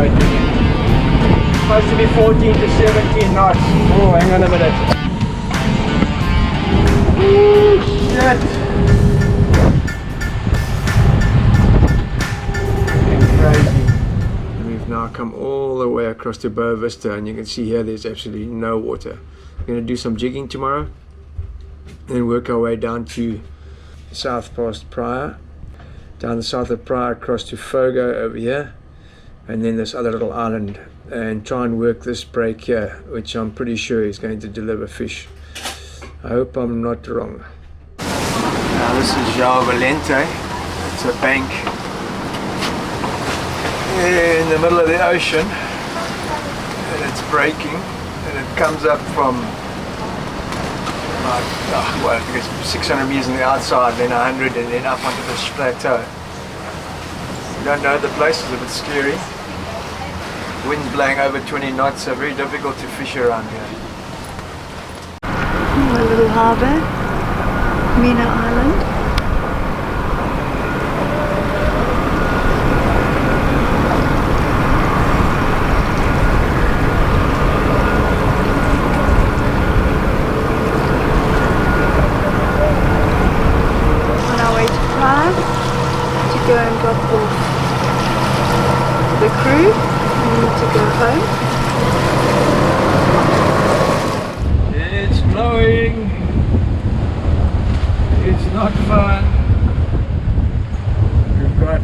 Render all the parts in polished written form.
straight. Supposed to be 14 to 17 knots. Oh, hang on a minute. Ooh, shit. Crazy. We've now come all the way across to Vista, and you can see here there's absolutely no water. We're going to do some jigging tomorrow, then work our way down to south past Praia, down the south of Praia across to Fogo over here, and then this other little island, and try and work this break here, which I'm pretty sure is going to deliver fish. I hope I'm not wrong. Now this is João Valente. It's a bank in the middle of the ocean, and it's breaking, and it comes up from about, well, I think it's 600 meters on the outside, then 100, and then up onto this plateau. You don't know the place, is a bit scary. Wind's blowing over 20 knots, so very difficult to fish around here. A little harbour, Mina Island. On our way to Praia to go and drop off the crew. We need to go home. It's blowing. It's not fun. We've got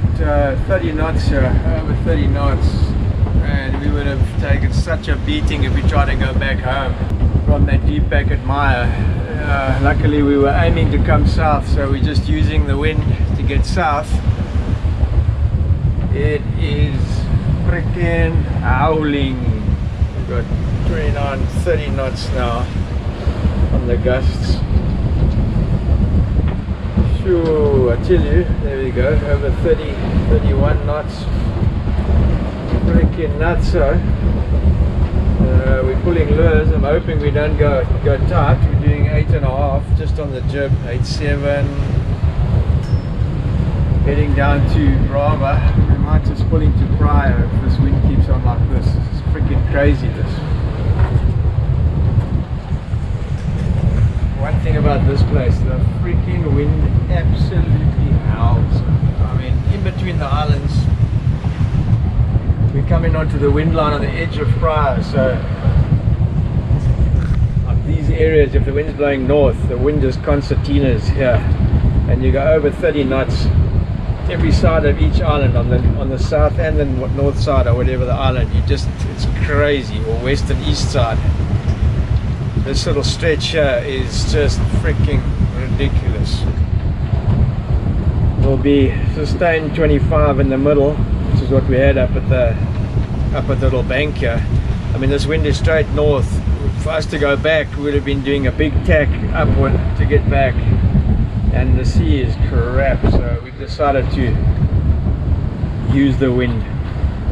30 knots here, over 30 knots, and we would have taken such a beating if we tried to go back home from that deep back at Maya. Luckily we were aiming to come south, so we're just using the wind to get south. It is freaking howling. We've got 29, 30 knots now on the gusts. Sure, I tell you, there we go, over 30, 31 knots. Freaking nuts, so. We're pulling lures. I'm hoping we don't go tight. We're doing 8.5 just on the jib, 8.7. Heading down to Brava. We might just pull into Praia if this wind keeps on like this. It's freaking crazy, this. One thing about this place, the freaking wind absolutely howls. I mean, in between the islands, we're coming onto the wind line on the edge of Praia, so like these areas, if the wind's blowing north, the wind is concertinas here, and you go over 30 knots every side of each island, on the south and the north side or whatever the island. It's crazy, or west and east side. This little stretch here is just freaking ridiculous. Will be sustained 25 in the middle, which is what we had up at the little bank here. I mean, this wind is straight north. For us to go back, we would have been doing a big tack upward to get back, and the sea is crap, so we've decided to use the wind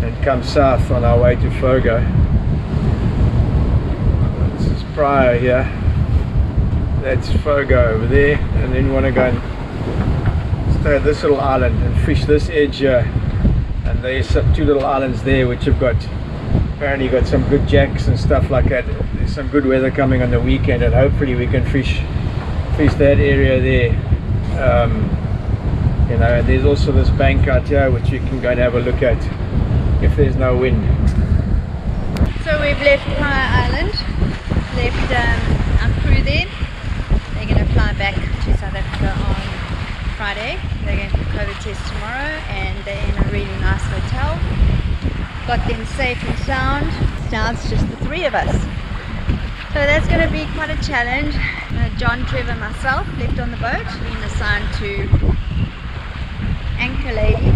and come south on our way to Fogo. This is Praia here, that's Fogo over there, and then we want to go and stay at this little island and fish this edge here. And there's some two little islands there which have got, apparently got some good jacks and stuff like that. There's some good weather coming on the weekend, and hopefully we can fish that area there. You know, and there's also this bank out here which you can go and have a look at if there's no wind. So we've left Praia Island, left our crew there. They're going to fly back to South Africa on Friday. They're going to do COVID test tomorrow, and they're in a really nice hotel. Got them safe and sound. Now it's just the three of us. So that's going to be quite a challenge. John, Trevor, myself left on the boat, being assigned to anchor lady.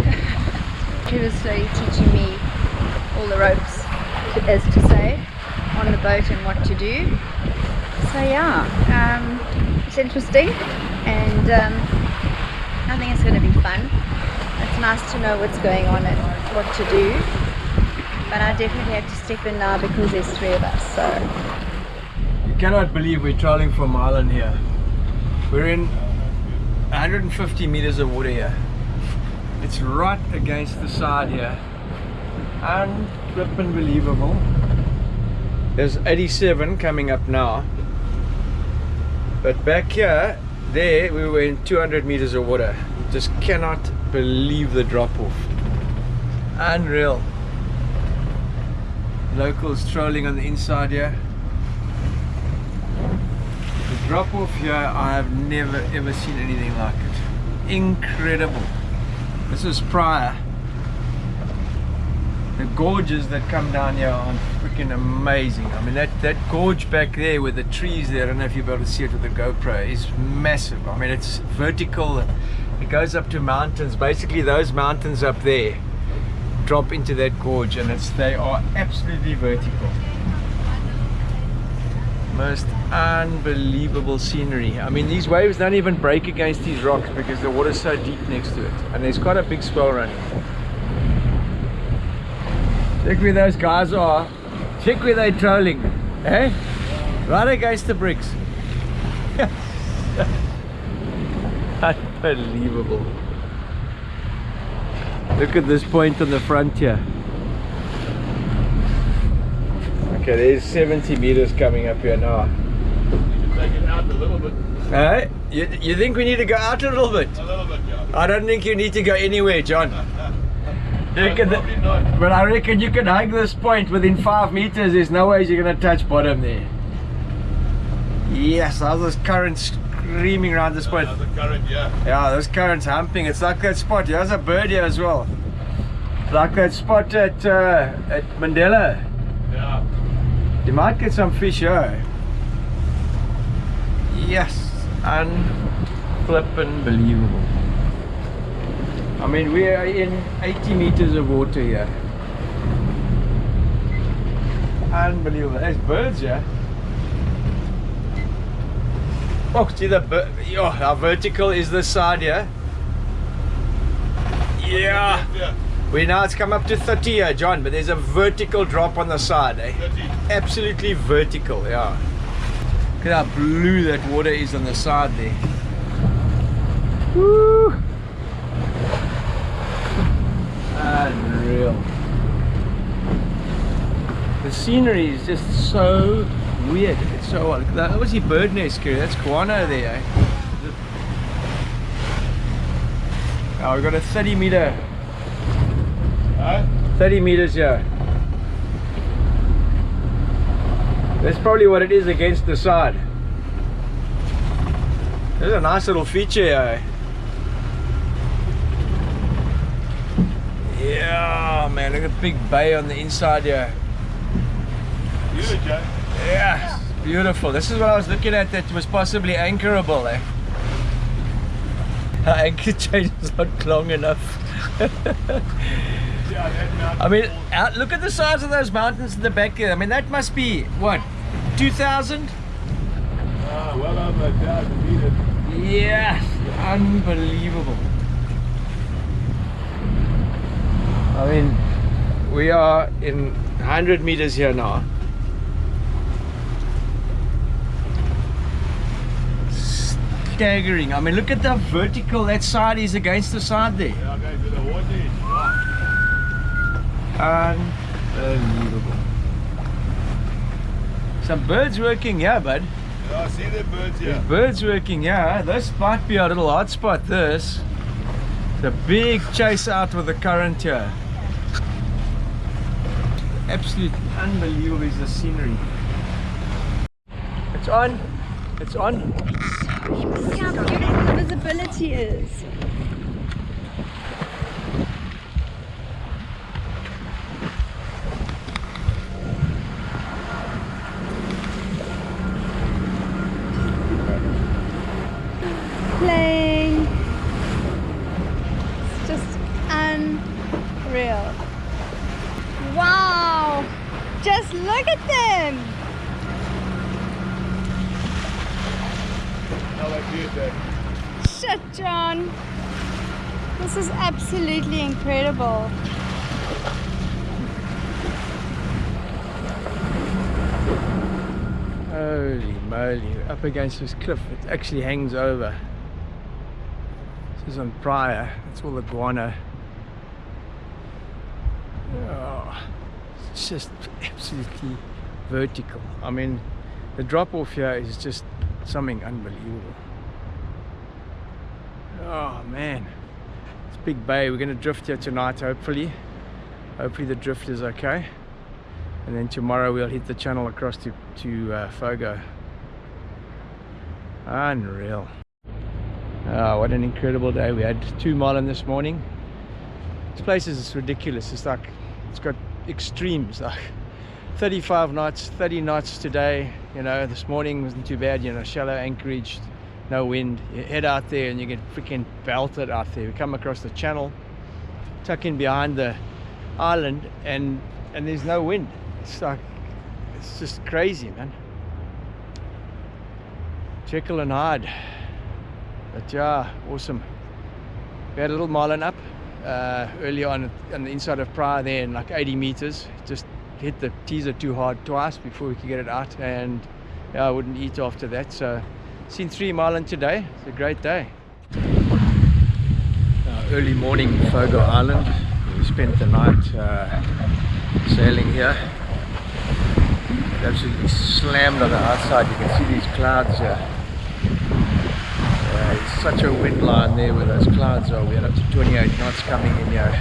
Trevor's slowly teaching me all the ropes, as to say, on the boat and what to do. So yeah, it's interesting, and I think it's going to be fun. It's nice to know what's going on and what to do, but I definitely have to step in now because there's three of us. So you cannot believe we're traveling for a mile in here. We're in 150 meters of water here. It's right against the side here, Unbelievable. There's 87 coming up now. But back here, there we were in 200 meters of water. Just cannot believe the drop off. Unreal. Locals trolling on the inside here. The drop off here, I have never ever seen anything like it. Incredible. This is Praia. The gorges that come down here are freaking amazing. I mean, that gorge back there with the trees there, I don't know if you'll be able to see it with the GoPro, is massive. I mean, it's vertical. It goes up to mountains. Basically, those mountains up there drop into that gorge, and they are absolutely vertical. Most unbelievable scenery. I mean, these waves don't even break against these rocks because the water's so deep next to it, and there's quite a big swell running. Check where those guys are. Check where they're trolling. Eh? Right against the bricks. Unbelievable. Look at this point on the front here. Okay, there's 70 meters coming up here now. Need to take it out a little bit. Hey, you think we need to go out a little bit? A little bit, yeah. I don't think you need to go anywhere, John. Probably not. But I reckon you can hug this point within 5 meters. There's no way you're going to touch bottom there. Yes, how's this current screaming around this point? The current, yeah. Yeah, this current's humping. It's like that spot. There's a bird here as well. Like that spot at Mandela. Yeah. You might get some fish here. Yes, unbelievable. I mean, we are in 80 meters of water here. Unbelievable. There's birds here. Oh, see the bird. Oh, how vertical is this side here? Yeah. Now it's come up to 30 here, John, but there's a vertical drop on the side, eh? 30. Absolutely vertical, yeah. Look at how blue that water is on the side there. Woo! Unreal. The scenery is just so weird. It's so odd. That was your bird nest, Kerry. That's guano there, eh? Oh, we've got a 30 meter. 30 meters here. That's probably what it is against the side. There's a nice little feature here. Yeah, man, look at the big bay on the inside here. Beautiful, Joe. Yeah, it's beautiful. This is what I was looking at that was possibly anchorable, eh? Our anchor chain is not long enough. I mean, look at the size of those mountains in the back there. I mean, that must be, what, 2,000? Well over 1,000 meters. Yes, unbelievable. I mean, we are in 100 meters here now. Staggering. I mean, look at the vertical that side is against the side there. Yeah, okay, to the water edge. Unbelievable. Some birds working here, bud. Yeah, I see the birds here. There's birds working here. This might be our little hot spot, this. It's a big chase out with the current here. Absolutely unbelievable is the scenery. It's on. It's on. See how beautiful the visibility is. Playing. It's just unreal. Wow! Just look at them! How I do that. Shit, John. This is absolutely incredible. Holy moly, we're up against this cliff. It actually hangs over. This is on Praia. That's all the guano. Oh. It's just absolutely vertical. I mean, the drop off here is just something unbelievable. Oh man, it's a big bay. We're going to drift here tonight, hopefully. Hopefully the drift is okay. And then tomorrow we'll hit the channel across to Fogo. Unreal. Oh, what an incredible day. We had 2 marlin this morning. This place is ridiculous. It's like, it's got extremes, like 35 knots, 30 knots today. You know, this morning wasn't too bad, you know, shallow anchorage, no wind. You head out there and you get freaking belted out there. We come across the channel, tuck in behind the island, and there's no wind. It's like, it's just crazy, man. Jekyll and Hyde. But yeah, awesome. We had a little marlin up earlier on the inside of Praia there in like 80 meters. Just hit the teaser too hard twice before we could get it out, and yeah, I wouldn't eat after that. So seen 3 marlin today. It's a great day. Early morning, Fogo Island. We spent the night sailing here. It absolutely slammed on the outside. You can see these clouds here. It's such a wind line there where those clouds are. We had up to 28 knots coming in here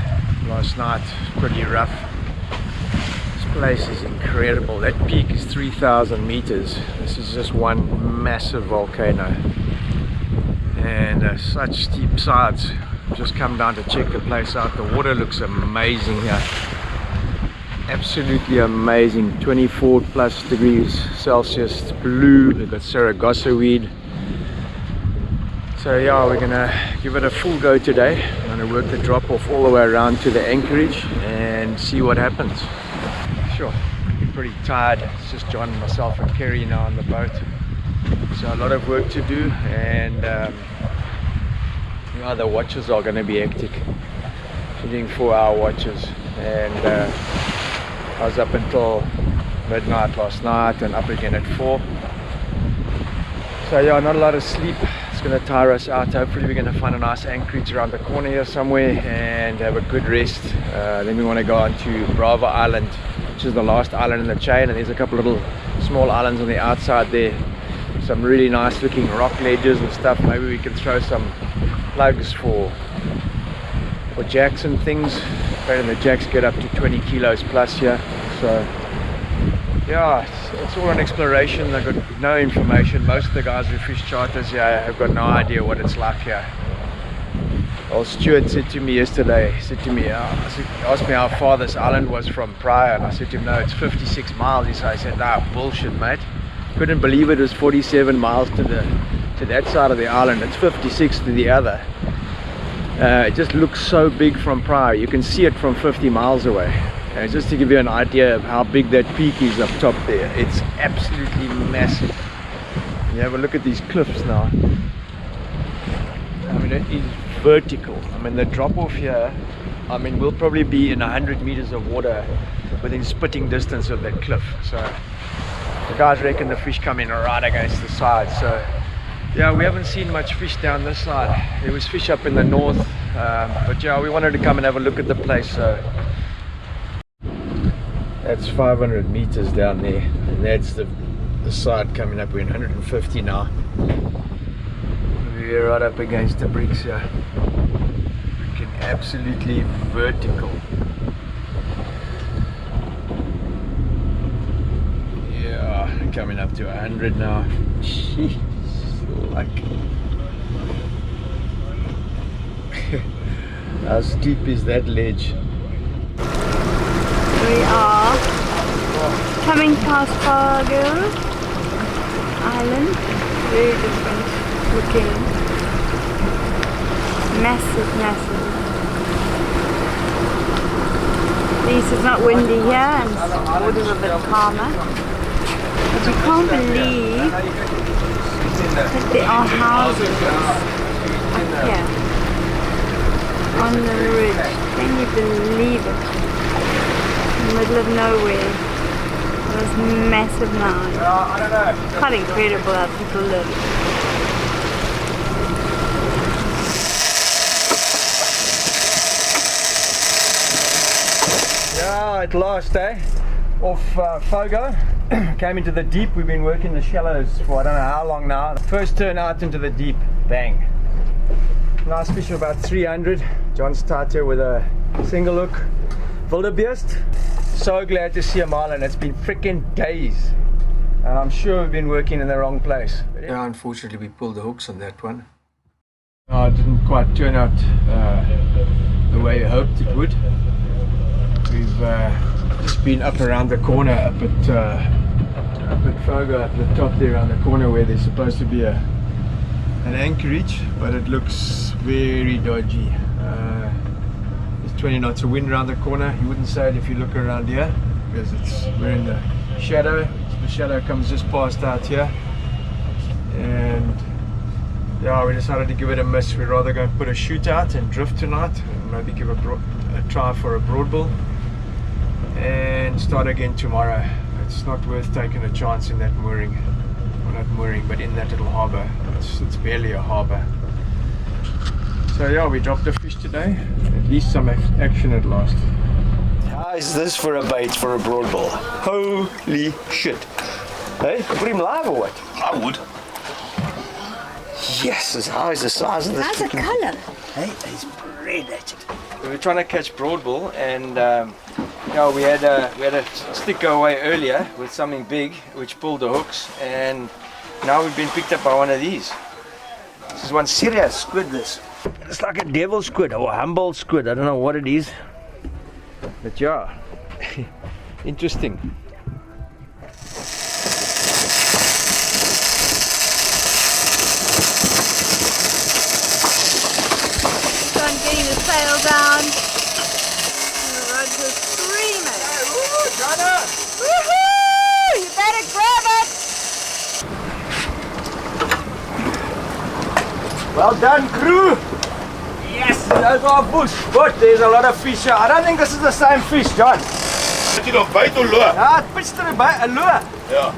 last night. Pretty rough. This place is incredible. That peak is 3,000 meters. This is just one massive volcano, and such steep sides. Just come down to check the place out. The water looks amazing here. Absolutely amazing. 24 plus degrees Celsius. It's blue. We've got Saragossa weed. So yeah, we're gonna give it a full go today. I'm gonna work the drop off all the way around to the anchorage and see what happens. Sure, I'm pretty tired. It's just John, myself and Kerry now on the boat. So a lot of work to do, and the watches are gonna be hectic. Shooting 4-hour watches, and I was up until midnight last night and up again at 4. So yeah, not a lot of sleep. It's going to tire us out. Hopefully we're going to find a nice anchorage around the corner here somewhere and have a good rest. Then we want to go on to Brava Island, which is the last island in the chain, and there's a couple of little small islands on the outside there. Some really nice looking rock ledges and stuff. Maybe we can throw some plugs for jacks and things. Apparently the jacks get up to 20 kilos plus here. So yeah, it's all an exploration. I've got no information. Most of the guys who fish charters here have got no idea what it's like here. Well, Stuart said to me yesterday, he said to me, asked me how far this island was from Praia, and I said to him, no, it's 56 miles. He said, nah, bullshit, mate. Couldn't believe it was 47 miles to that side of the island. It's 56 to the other. It just looks so big from Praia. You can see it from 50 miles away. Just to give you an idea of how big that peak is up top there, it's absolutely massive. You have a look at these cliffs now. I mean, it is vertical. I mean, the drop off here, I mean, we'll probably be in 100 meters of water within spitting distance of that cliff. So the guys reckon the fish come in right against the side. So yeah, we haven't seen much fish down this side. There was fish up in the north, but yeah, we wanted to come and have a look at the place. So that's 500 meters down there, and that's the side coming up. We're in 150 now. We're right up against the bricks here. Freaking absolutely vertical. Yeah, coming up to 100 now. Jeez, like how steep is that ledge? We are coming past Fogo Island. Very different looking. Massive, massive. At least it's not windy here and the water's a bit calmer. But you can't believe that there are houses up here on the ridge. Can you believe it? In the middle of nowhere. Those massive mountains. Quite incredible how people live. Yeah, at last, eh? off Fogo. Came into the deep. We've been working the shallows for I don't know how long now. The first turn out into the deep, bang. Nice fish of about 300. John started with a single hook wildebeest. So glad to see a marlin. It's been freaking days. I'm sure we've been working in the wrong place. Yeah, unfortunately we pulled the hooks on that one. It didn't quite turn out the way I hoped it would. We've just been up around the corner, up at Fogo, up the top there around the corner where there's supposed to be an anchorage, but it looks very dodgy. There's 20 knots of wind around the corner. You wouldn't say it if you look around here, because we're in the shadow. The shadow comes just past out here, and yeah, we decided to give it a miss. We'd rather go and put a shoot out and drift tonight, and maybe give a try for a broadbill and start again tomorrow. It's not worth taking a chance in that mooring, well, not mooring, but in that little harbour. It's barely a harbour. So yeah, we dropped a fish today. At least some action at last. How is this for a bait for a broadbill? Holy shit! Hey, put him live or what? I would. Yes, how is the size of this? How's the colour? Hey, he's predated. We were trying to catch broadbill, and yeah, we had a stick go away earlier with something big, which pulled the hooks, and now we've been picked up by one of these. This is one serious squid. This. It's like a devil squid or a Humboldt squid. I don't know what it is, but yeah, interesting. Getting the sail down. And the rods are screaming. Woo, Jana! Woohoo! You better grab it! Well done, crew! Yes, that's our bush. But there's a lot of fish here. I don't think this is the same fish, John. Zit jy nog buite of lure? Ja, het pitched erbij, a lure. Ja.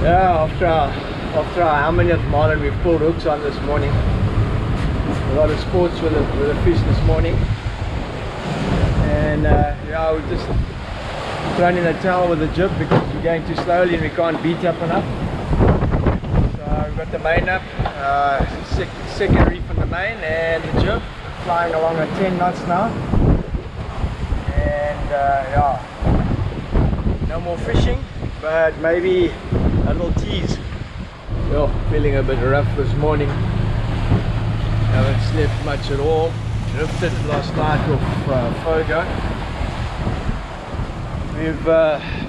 Yeah, after our how many of marlin we've pulled hooks on this morning. A lot of sports with the fish this morning, and yeah, we've just thrown in a towel with the jib because we're going too slowly and we can't beat up enough. So we've got the main up, second reef on the main, and the jib flying along at 10 knots now, and yeah, no more fishing, but maybe a little tease. Yo, feeling a bit rough this morning. Haven't slept much at all. Drifted last night off Fogo. We've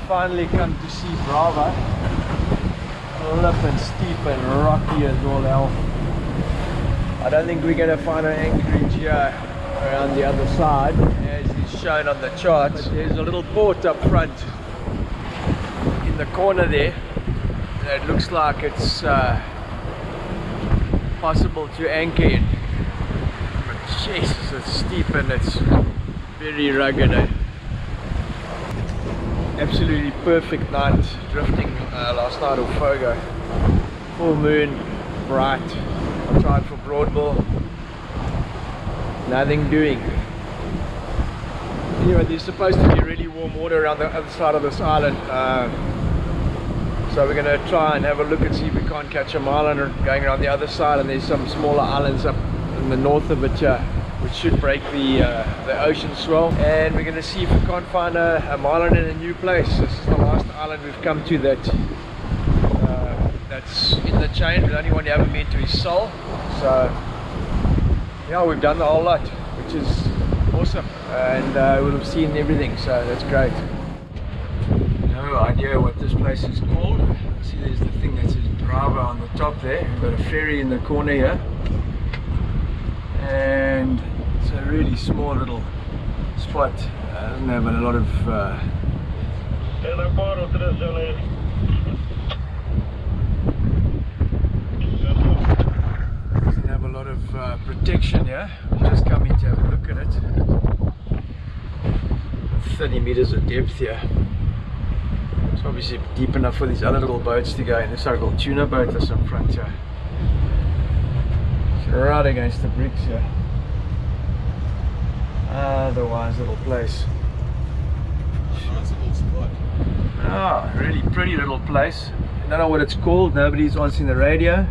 finally come to see Brava. Lip and steep and rocky as all hell. I don't think we're going to find an anchorage here around the other side, as is shown on the chart. There's a little port up front in the corner there. It looks like it's possible to anchor in, but Jesus, it's steep and it's very rugged. Absolutely perfect night drifting last night off Fogo. Full moon, bright. I tried for broadbill, nothing doing. Anyway, there's supposed to be really warm water around the other side of this island. So we're going to try and have a look and see if we can't catch a marlin going around the other side, and there's some smaller islands up in the north of it which should break the ocean swell, and we're going to see if we can't find a marlin in a new place. This is the last island we've come to that's in the chain. The only one you haven't been to is Sol. So yeah, we've done the whole lot, which is awesome, and we'll have seen everything, so that's great. No idea what this place is called. See, there's the thing that says Brava on the top there. We've got a ferry in the corner here, and it's a really small little spot. Doesn't have a lot of protection here. I'm just coming to have a look at it. 30 meters of depth here. It's obviously deep enough for these other little boats to go in. This so-called tuna boat that's in front here. It's right against the bricks here. Otherwise little place. Nice little spot. Oh, really pretty little place. I don't know what it's called. Nobody's answering the radio.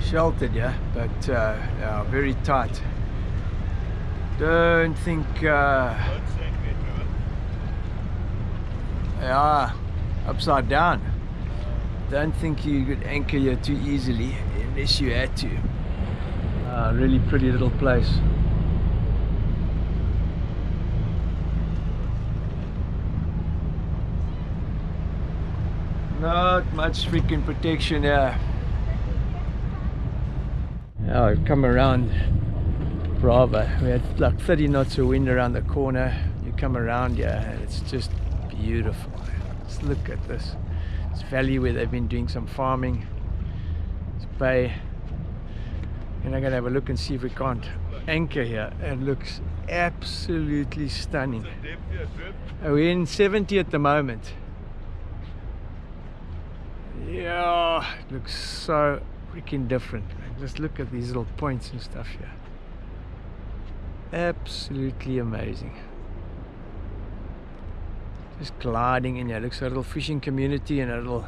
Sheltered, yeah, but yeah, very tight. Don't think yeah, upside down. Don't think you could anchor here too easily unless you had to. Really pretty little place. Not much freaking protection here. Yeah, I've come around Brava. We had like 30 knots of wind around the corner. You come around here and it's just beautiful. Just look at this. It's valley where they've been doing some farming. It's bay. And I'm gonna have a look and see if we can't anchor here. It looks absolutely stunning. We're in 70 at the moment. Yeah, it looks so freaking different, man. Just look at these little points and stuff here. Absolutely amazing. Just gliding in here. Looks like a little fishing community and a little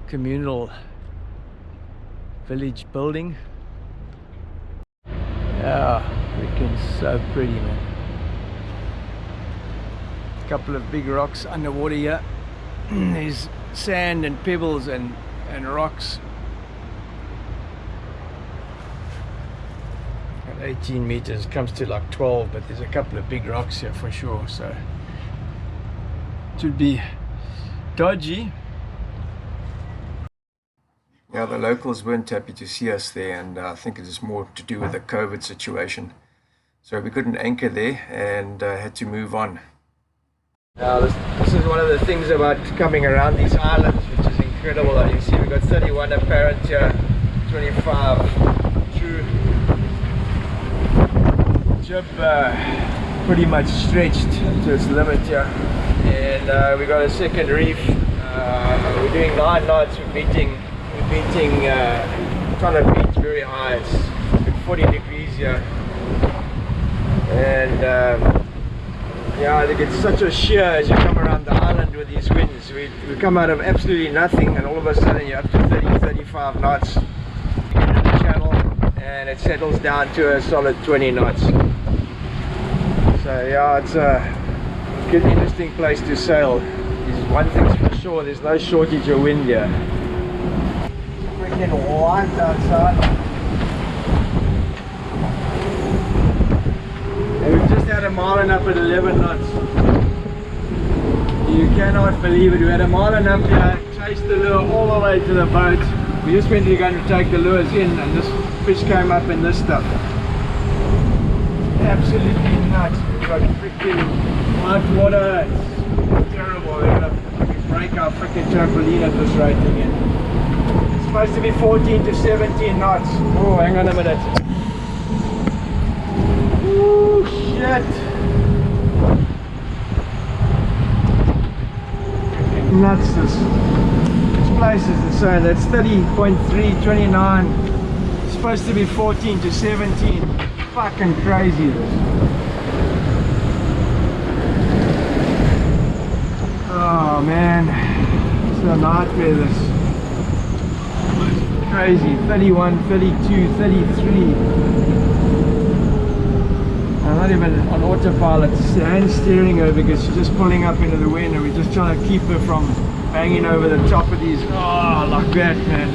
communal village building. Yeah, freaking so pretty, man. A couple of big rocks underwater here. There's sand and pebbles and rocks. At 18 meters comes to like 12, but there's a couple of big rocks here for sure, so it should be dodgy. Yeah, the locals weren't happy to see us there, and I think it is more to do with the COVID situation. So we couldn't anchor there and had to move on. Now this is one of the things about coming around these islands, which is incredible. You see we've got 31 apparent here, 25 true. Jib pretty much stretched to its limit here, and we got a second reef. We're doing 9 knots. We're beating trying to beat very high. It's like 40 degrees here, and yeah, I think it's such a sheer as you come around the island with these winds. We come out of absolutely nothing, and all of a sudden you're up to 30-35 knots. You get into the channel and it settles down to a solid 20 knots. So yeah, it's a good, interesting place to sail. One thing's for sure, there's no shortage of wind here. It's freaking white outside. And we've just had a marlin up at 11 knots. You cannot believe it. We had a marlin up here, chased the lure all the way to the boat. We just went to go and take the lures in, and this fish came up in this stuff. Absolutely nuts. We've got freaking white water. It's terrible. We're gonna break our freaking trampoline at this rate again. It's supposed to be 14 to 17 knots. Oh, hang on a minute. Ooh, shit. Nuts, this place is insane. That's 30.3, 29. It's supposed to be 14 to 17. Fucking crazy this. Oh man, it's a nightmare this. Crazy. 31, 32, 33. I'm not even on autopilot, hand steering her because she's just pulling up into the wind, and we're just trying to keep her from banging over the top of these. Oh, like that, man.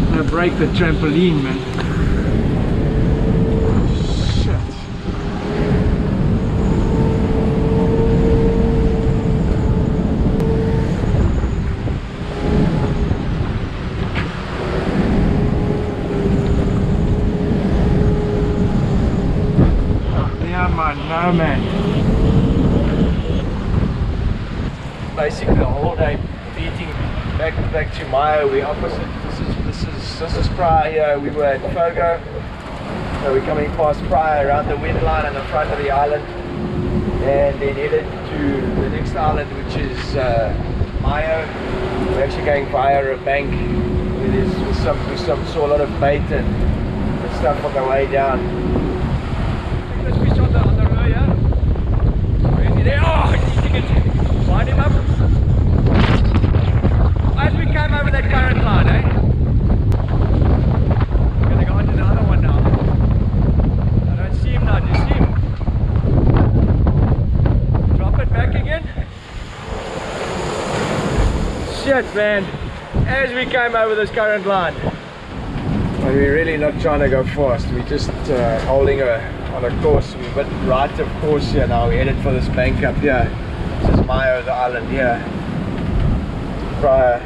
I'm gonna break the trampoline, man. Shit. No man. Basically the whole day beating back to Maya. We opposite. This is Praia. We were at Fogo, so we're coming past Praia around the wind line on the front of the island, and then headed to the next island, which is Maya. We're actually going via a bank. We saw a lot of bait and stuff on the way down. Let's fish on the road, yeah? Oh, Wind him up. As we came over that current line, eh? I'm gonna go on to the other one now. I don't see him now, do you see him? Drop it back again. Shit, man. As we came over this current line. And we're really not trying to go fast. We're just holding on a course. We're a bit right of course here now. We're headed for this bank up here. This is Mayo, the island here. Praia.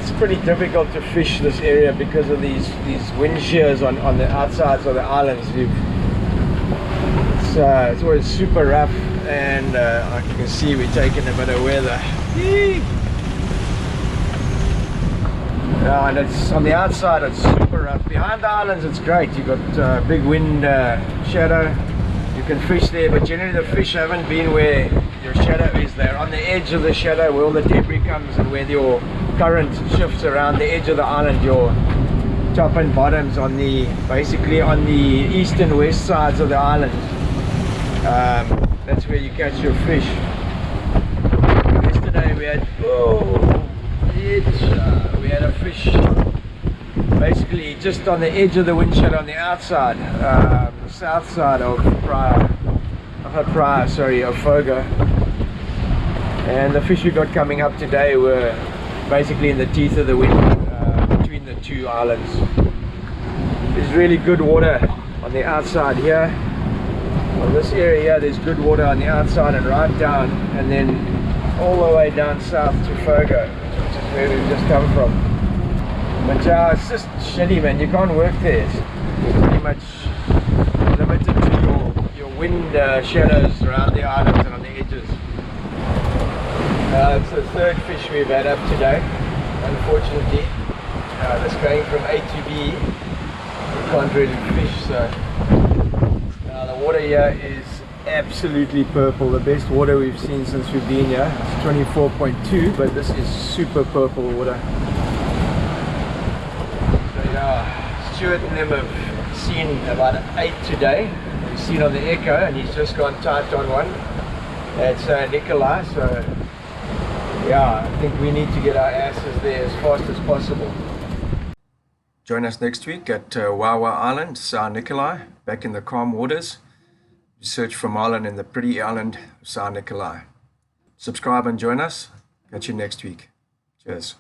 It's pretty difficult to fish this area because of these wind shears on the outsides of the islands. It's always super rough, and like you can see, we're taking a bit of weather. And it's on the outside, it's super rough. Behind the islands, it's great. You've got big wind shadow. You can fish there, but generally the fish haven't been where your shadow is. They're on the edge of the shadow where all the debris comes, and where your current shifts around the edge of the island. Your top and bottoms on basically on the east and west sides of the island. That's where you catch your fish. Yesterday we had we had a fish basically just on the edge of the wind shadow on the outside, the south side of Praia, of Fogo. And the fish we got coming up today were basically in the teeth of the wind, between the two islands. There's really good water on the outside here. On this area here, there's good water on the outside and right down, and then all the way down south to Fogo, which is where we've just come from. But yeah, it's just shitty, man. You can't work there. You're pretty much limited to your wind shadows around the islands and on the edges. It's the third fish we've had up today, unfortunately. That's going from A to B. We can't really fish, so now the water here is absolutely purple. The best water we've seen since we've been here. It's 24.2, but this is super purple water. So yeah, Stuart and them have seen about 8 today. We've seen on the Echo, and he's just gone tight on one at Sao Nicolau. So yeah, I think we need to get our asses there as fast as possible. Join us next week at Wawa Island, Sao Nicolau, back in the calm waters. Search for marlin in the pretty island of Sao Nicolau. Subscribe and join us. Catch you next week. Cheers.